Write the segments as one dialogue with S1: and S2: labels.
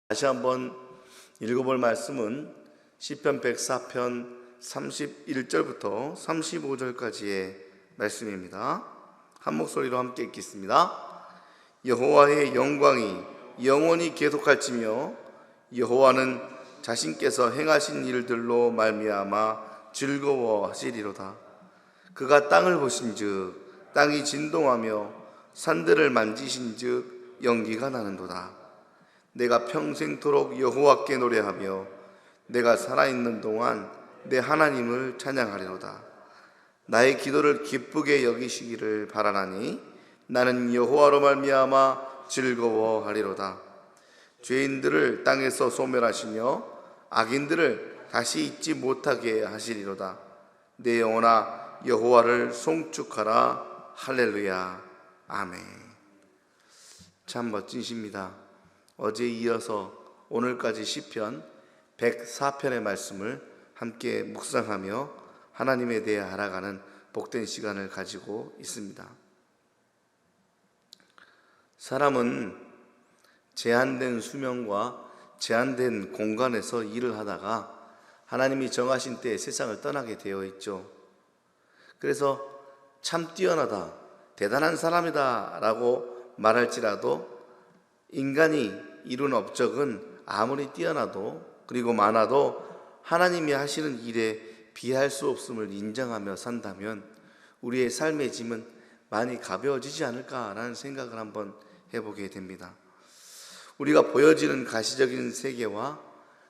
S1: 다시 한번 읽어볼 말씀은 시편 104편 31절부터 35절까지의 말씀입니다. 한 목소리로 함께 읽겠습니다. 여호와의 영광이 영원히 계속할지며 여호와는 자신께서 행하신 일들로 말미암아 즐거워하시리로다. 그가 땅을 보신즉 땅이 진동하며 산들을 만지신즉 연기가 나는도다. 내가 평생토록 여호와께 노래하며 내가 살아있는 동안 내 하나님을 찬양하리로다. 나의 기도를 기쁘게 여기시기를 바라나니 나는 여호와로 말미암아 즐거워하리로다. 죄인들을 땅에서 소멸하시며 악인들을 다시 잊지 못하게 하시리로다. 내 영혼아 여호와를 송축하라. 할렐루야. 아멘. 참 멋진 시입니다. 어제 이어서 오늘까지 시편 104편의 말씀을 함께 묵상하며 하나님에 대해 알아가는 복된 시간을 가지고 있습니다. 사람은 제한된 수명과 제한된 공간에서 일을 하다가 하나님이 정하신 때에 세상을 떠나게 되어 있죠. 그래서 참 뛰어나다, 대단한 사람이다 라고 말할지라도 인간이 이룬 업적은 아무리 뛰어나도 그리고 많아도 하나님이 하시는 일에 비할 수 없음을 인정하며 산다면 우리의 삶의 짐은 많이 가벼워지지 않을까라는 생각을 한번 해보게 됩니다. 우리가 보여지는 가시적인 세계와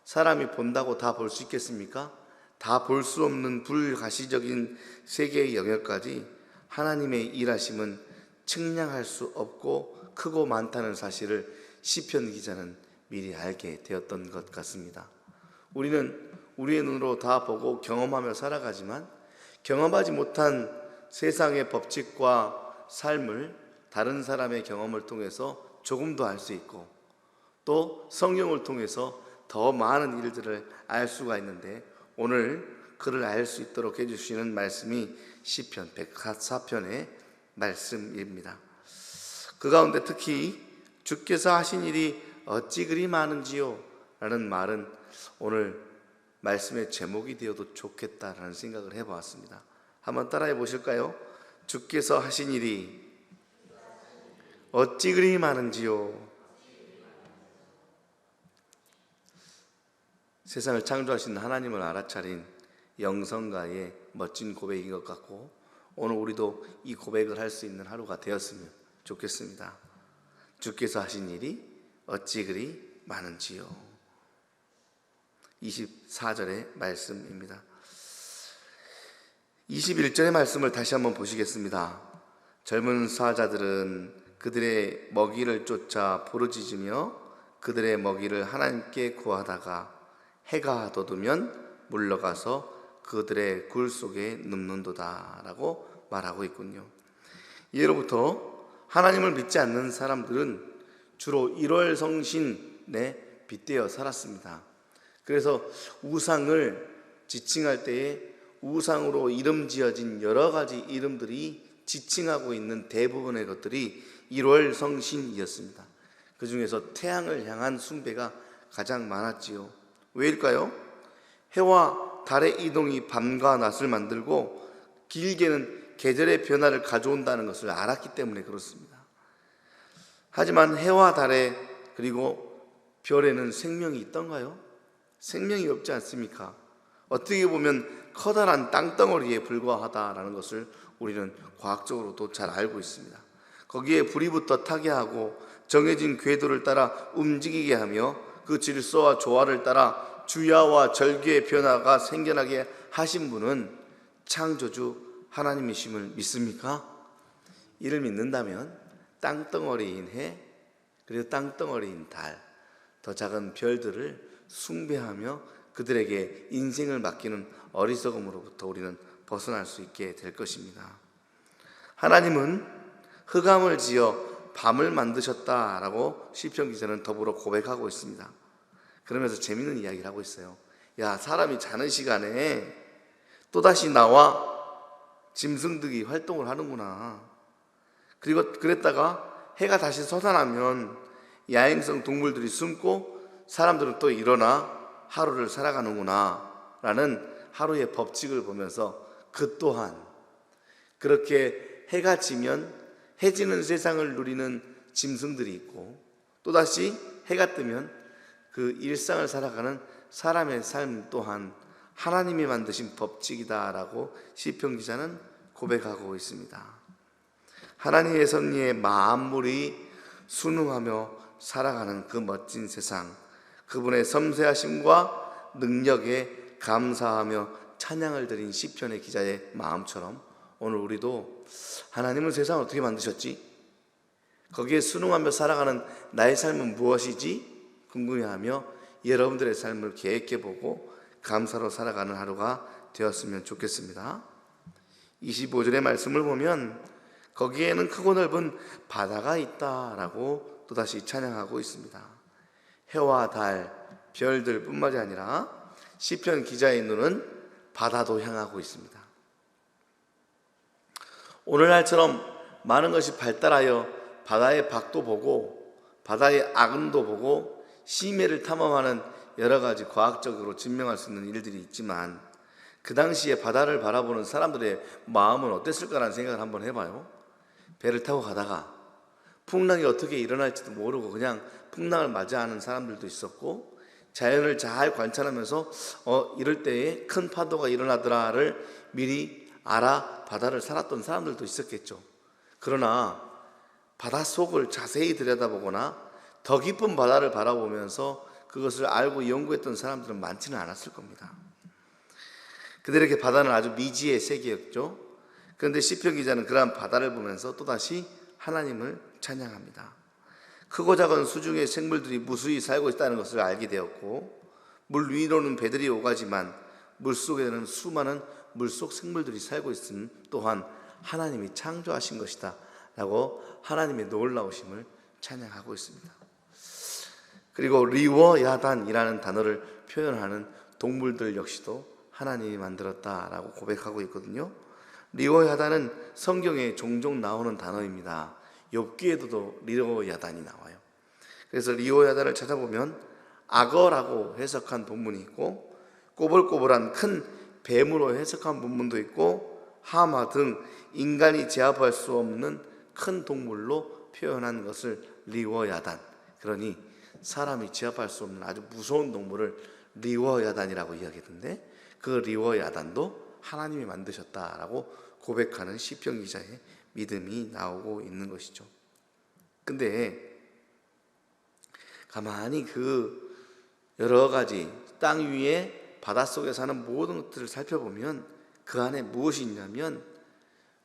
S1: 사람이 본다고 다 볼 수 있겠습니까? 다 볼 수 없는 불가시적인 세계의 영역까지 하나님의 일하심은 측량할 수 없고 크고 많다는 사실을 시편 기자는 미리 알게 되었던 것 같습니다. 우리는 우리의 눈으로 다 보고 경험하며 살아가지만 경험하지 못한 세상의 법칙과 삶을 다른 사람의 경험을 통해서 조금 더 알 수 있고 또 성경을 통해서 더 많은 일들을 알 수가 있는데 오늘 그를 알 수 있도록 해주시는 말씀이 시편 104편의 말씀입니다. 그 가운데 특히 주께서 하신 일이 어찌 그리 많은지요 라는 말은 오늘 말씀의 제목이 되어도 좋겠다라는 생각을 해보았습니다. 한번 따라해 보실까요? 주께서 하신 일이 어찌 그리 많은지요. 세상을 창조하신 하나님을 알아차린 영성가의 멋진 고백인 것 같고 오늘 우리도 이 고백을 할 수 있는 하루가 되었으면 좋겠습니다. 주께서 하신 일이 어찌 그리 많은지요. 24절의 말씀입니다. 21절의 말씀을 다시 한번 보시겠습니다. 젊은 사자들은 그들의 먹이를 쫓아 부르짖으며 그들의 먹이를 하나님께 구하다가 해가 돋으면 물러가서 그들의 굴 속에 눕는도다 라고 말하고 있군요. 예로부터 하나님을 믿지 않는 사람들은 주로 일월성신에 빗대어 살았습니다. 그래서 우상을 지칭할 때에 우상으로 이름 지어진 여러 가지 이름들이 지칭하고 있는 대부분의 것들이 일월성신이었습니다. 그 중에서 태양을 향한 숭배가 가장 많았지요. 왜일까요? 해와 달의 이동이 밤과 낮을 만들고 길게는 계절의 변화를 가져온다는 것을 알았기 때문에 그렇습니다. 하지만 해와 달에 그리고 별에는 생명이 있던가요? 생명이 없지 않습니까? 어떻게 보면 커다란 땅덩어리에 불과하다라는 것을 우리는 과학적으로도 잘 알고 있습니다. 거기에 불이부터 타게 하고 정해진 궤도를 따라 움직이게 하며 그 질서와 조화를 따라 주야와 절기의 변화가 생겨나게 하신 분은 창조주 하나님이심을 믿습니까? 이를 믿는다면 땅덩어리인 해 그리고 땅덩어리인 달, 더 작은 별들을 숭배하며 그들에게 인생을 맡기는 어리석음으로부터 우리는 벗어날 수 있게 될 것입니다. 하나님은 흑암을 지어 밤을 만드셨다라고 시편 기자는 더불어 고백하고 있습니다. 그러면서 재밌는 이야기를 하고 있어요. 야, 사람이 자는 시간에 또다시 나와 짐승들이 활동을 하는구나. 그리고 그랬다가 해가 다시 솟아나면 야행성 동물들이 숨고 사람들은 또 일어나 하루를 살아가는구나 라는 하루의 법칙을 보면서 그 또한 그렇게 해가 지면 해지는 세상을 누리는 짐승들이 있고 또다시 해가 뜨면 그 일상을 살아가는 사람의 삶 또한 하나님이 만드신 법칙이다라고 시편 기자는 고백하고 있습니다. 하나님의 섭리에 만물이 순응하며 살아가는 그 멋진 세상, 그분의 섬세하심과 능력에 감사하며 찬양을 드린 시편의 기자의 마음처럼 오늘 우리도 하나님은 세상을 어떻게 만드셨지? 거기에 순응하며 살아가는 나의 삶은 무엇이지? 궁금해하며 여러분들의 삶을 계획해보고 감사로 살아가는 하루가 되었으면 좋겠습니다. 25절의 말씀을 보면 거기에는 크고 넓은 바다가 있다라고 또다시 찬양하고 있습니다. 해와 달, 별들 뿐만이 아니라 시편 기자의 눈은 바다도 향하고 있습니다. 오늘날처럼 많은 것이 발달하여 바다의 박도 보고 바다의 악음도 보고 심해를 탐험하는 여러 가지 과학적으로 증명할 수 있는 일들이 있지만 그 당시에 바다를 바라보는 사람들의 마음은 어땠을까라는 생각을 한번 해봐요. 배를 타고 가다가 풍랑이 어떻게 일어날지도 모르고 그냥 풍랑을 맞이하는 사람들도 있었고 자연을 잘 관찰하면서 이럴 때에 큰 파도가 일어나더라를 미리 알아 바다를 살았던 사람들도 있었겠죠. 그러나 바닷속을 자세히 들여다보거나 더 깊은 바다를 바라보면서 그것을 알고 연구했던 사람들은 많지는 않았을 겁니다. 그들에게 바다는 아주 미지의 세계였죠. 그런데 시편 기자는 그러한 바다를 보면서 또다시 하나님을 찬양합니다. 크고 작은 수중의 생물들이 무수히 살고 있다는 것을 알게 되었고 물 위로는 배들이 오가지만 물속에는 수많은 물속 생물들이 살고 있음 또한 하나님이 창조하신 것이다 라고 하나님의 놀라우심을 찬양하고 있습니다. 그리고 리워야단이라는 단어를 표현하는 동물들 역시도 하나님이 만들었다라고 고백하고 있거든요. 리워야단은 성경에 종종 나오는 단어입니다. 욥기에도 리워야단이 나와요. 그래서 리워야단을 찾아보면 악어라고 해석한 본문이 있고 꼬불꼬불한 큰 뱀으로 해석한 본문도 있고 하마 등 인간이 제압할 수 없는 큰 동물로 표현한 것을 리워야단, 그러니 사람이 제압할 수 없는 아주 무서운 동물을 리워야단이라고 이야기했는데 그 리워야단도 하나님이 만드셨다라고 고백하는 시편 기자의 믿음이 나오고 있는 것이죠. 근데 가만히 그 여러 가지 땅 위에 바닷속에 사는 모든 것들을 살펴보면 그 안에 무엇이 있냐면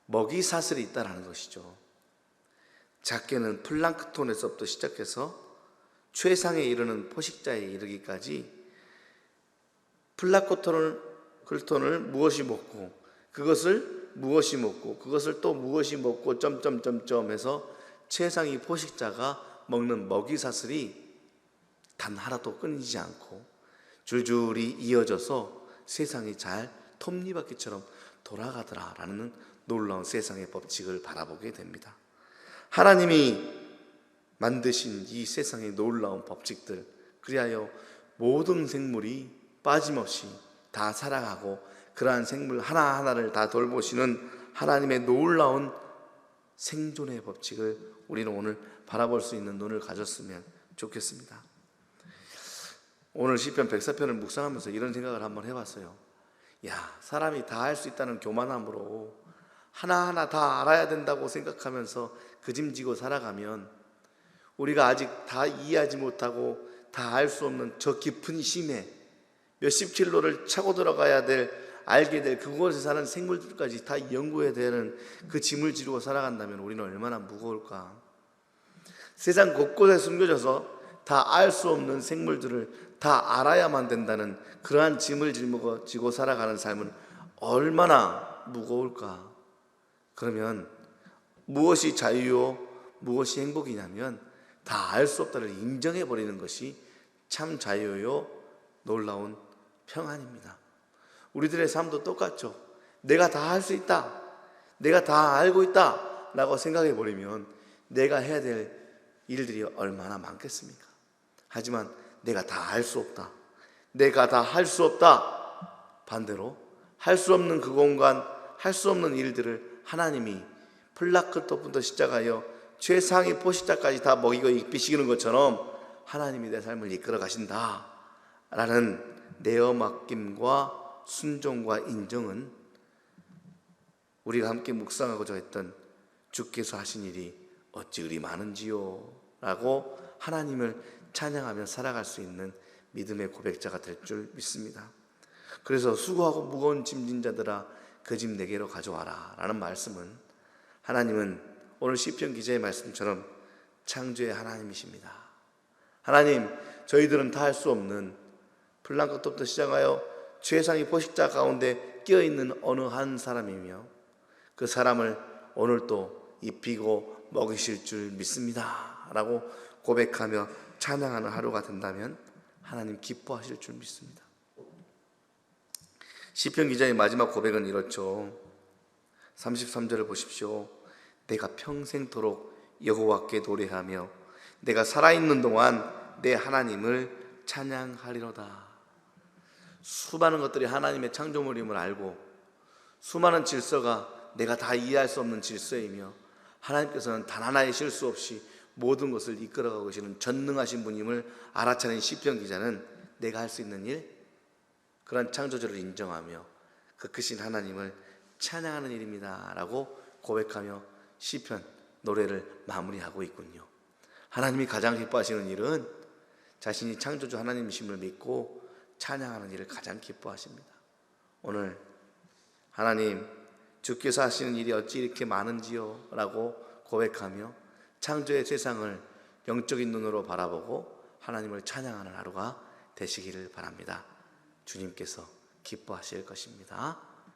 S1: 먹이 사슬이 있다는 것이죠. 작게는 플랑크톤에서부터 시작해서 최상에 이르는 포식자에 이르기까지 플랑크톤을 무엇이 먹고 그것을 무엇이 먹고 그것을 또 무엇이 먹고 점점점점 해서 최상위 포식자가 먹는 먹이 사슬이 단 하나도 끊이지 않고 줄줄이 이어져서 세상이 잘 톱니바퀴처럼 돌아가더라라는 놀라운 세상의 법칙을 바라보게 됩니다. 하나님이 만드신 이 세상의 놀라운 법칙들, 그리하여 모든 생물이 빠짐없이 다 살아가고 그러한 생물 하나하나를 다 돌보시는 하나님의 놀라운 생존의 법칙을 우리는 오늘 바라볼 수 있는 눈을 가졌으면 좋겠습니다. 오늘 시편 104편을 묵상하면서 이런 생각을 한번 해봤어요. 사람이 다 할 수 있다는 교만함으로 하나하나 다 알아야 된다고 생각하면서 그짐지고 살아가면 우리가 아직 다 이해하지 못하고 다 알 수 없는 저 깊은 심해 몇십 킬로를 차고 들어가야 알게 될 그곳에 사는 생물들까지 다 연구해야 되는 그 짐을 지르고 살아간다면 우리는 얼마나 무거울까. 세상 곳곳에 숨겨져서 다 알 수 없는 생물들을 다 알아야만 된다는 그러한 짐을 짊어지고 살아가는 삶은 얼마나 무거울까. 그러면 무엇이 자유요 무엇이 행복이냐면 다 알 수 없다를 인정해버리는 것이 참 자유요 놀라운 평안입니다. 우리들의 삶도 똑같죠. 내가 다 할 수 있다, 내가 다 알고 있다 라고 생각해버리면 내가 해야 될 일들이 얼마나 많겠습니까? 하지만 내가 다 할 수 없다. 내가 다 할 수 없다. 반대로 할 수 없는 그 공간, 할 수 없는 일들을 하나님이 플라크토부터 시작하여 최상위 포식자까지 다 먹이고 입히시는 것처럼 하나님이 내 삶을 이끌어 가신다 라는 내어 맡김과 순종과 인정은 우리가 함께 묵상하고자 했던 주께서 하신 일이 어찌 그리 많은지요 라고 하나님을 찬양하며 살아갈 수 있는 믿음의 고백자가 될 줄 믿습니다. 그래서 수고하고 무거운 짐진 자들아 그 짐 내게로 가져와라 라는 말씀은, 하나님은 오늘 시편 기자의 말씀처럼 창조의 하나님이십니다. 하나님, 저희들은 다 할 수 없는 플랑크톤부터 시작하여 최상위 포식자 가운데 끼어있는 어느 한 사람이며 그 사람을 오늘 또 입히고 먹이실 줄 믿습니다 라고 고백하며 찬양하는 하루가 된다면 하나님 기뻐하실 줄 믿습니다. 시편 기자의 마지막 고백은 이렇죠. 33절을 보십시오. 내가 평생토록 여호와께 노래하며 내가 살아있는 동안 내 하나님을 찬양하리로다. 수많은 것들이 하나님의 창조물임을 알고 수많은 질서가 내가 다 이해할 수 없는 질서이며 하나님께서는 단 하나의 실수 없이 모든 것을 이끌어가고 계시는 전능하신 분임을 알아차린 시편 기자는 내가 할 수 있는 일, 그런 창조주를 인정하며 그 크신 하나님을 찬양하는 일입니다 라고 고백하며 시편 노래를 마무리하고 있군요. 하나님이 가장 기뻐하시는 일은 자신이 창조주 하나님이심을 믿고 찬양하는 일을 가장 기뻐하십니다. 오늘 하나님, 주께서 하시는 일이 어찌 이렇게 많은지요 라고 고백하며 창조의 세상을 영적인 눈으로 바라보고 하나님을 찬양하는 하루가 되시기를 바랍니다. 주님께서 기뻐하실 것입니다.